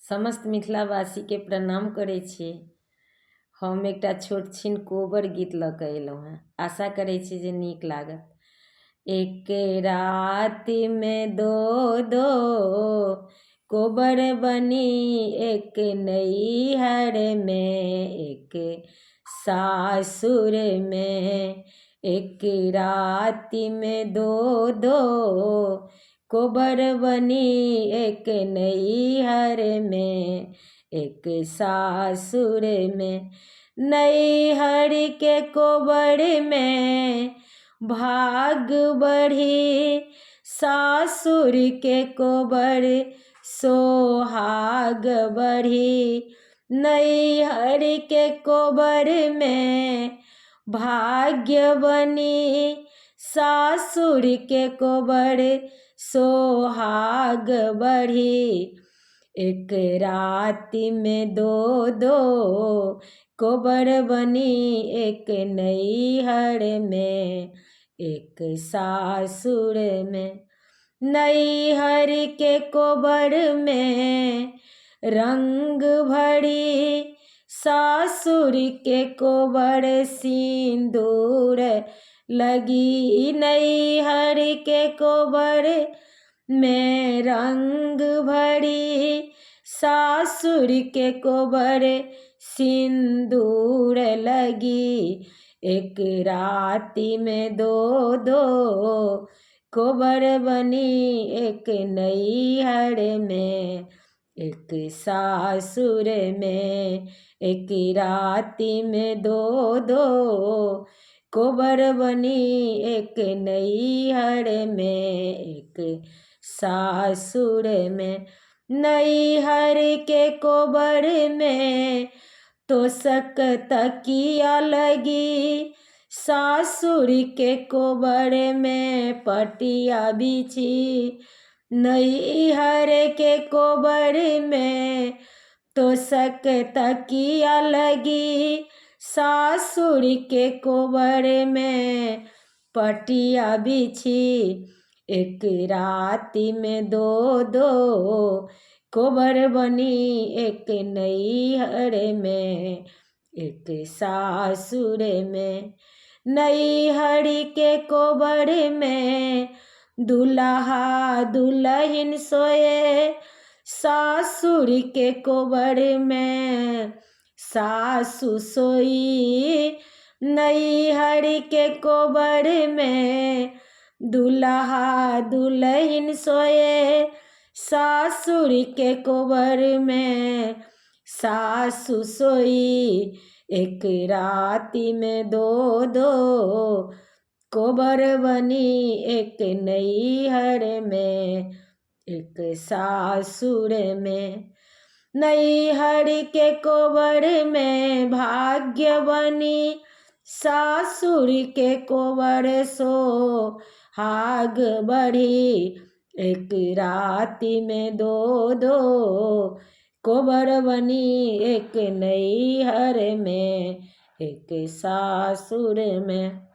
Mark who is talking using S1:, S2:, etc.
S1: समस्त मिथिलावासी के प्रणाम करे छी। हम एकटा छोट छिन कोबर गीत लऽ कऽ अयलहुँ हेँ। आशा करै छी जे नीक लागत। एक राति में दो दो कोबर बनी, एक नैहर में एक सासुर में। एक राति में दो दो कोबर बनी, एक नैहर में एक सासुर में। नैहर के कोबर में भाग बढ़ी, सासुर के कोबर सोहाग बढ़ी। नैहर के कोबर में भाग्य बनी, सासुर के कोबर सोहाग बढ़ी। एक राति में दो दो कोबर बनी, एक नैहर में एक सासुर में। नैहर के कोबर में रंग भरी, सासुर के कोबर सिंदूर लगी। नैहर के कोबर में रंग भरी, सासुर के कोबर सिंदूर लगी। एक राति में दो दो कोबर बनी, एक नैहर में एक सासुर में। एक राति में दो दो कोबर बनी, एक नैहर में एक सासुर में। नैहर के कोबर में तोसक तकिया लगी, सासुर के कोबर में पटिया बिछी। नैहर के कोबर में तोसक तकिया लगी, सासुर के कोबर में पटिया बिछी। एक राति में दो दो कोबर बनी, एक नैहर में एक सासुर में। नैहर के कोबर में दुल्हा दुल्हन सोए, सासुर के कोबर में सासु सोई। नैहर के कोबर में दुल्हा दुल्हन सोए, सासुर के कोबर में सासु सोई। एक राति में दो दो कोबर बनी, एक नैहर में एक सासुर में। नैहर के कोबर में भाग्य बनी, सासुर के कोबर सोहाग बढ़ी। एक राति में दो दो कोबर बनी, एक नैहर में एक सासुर में।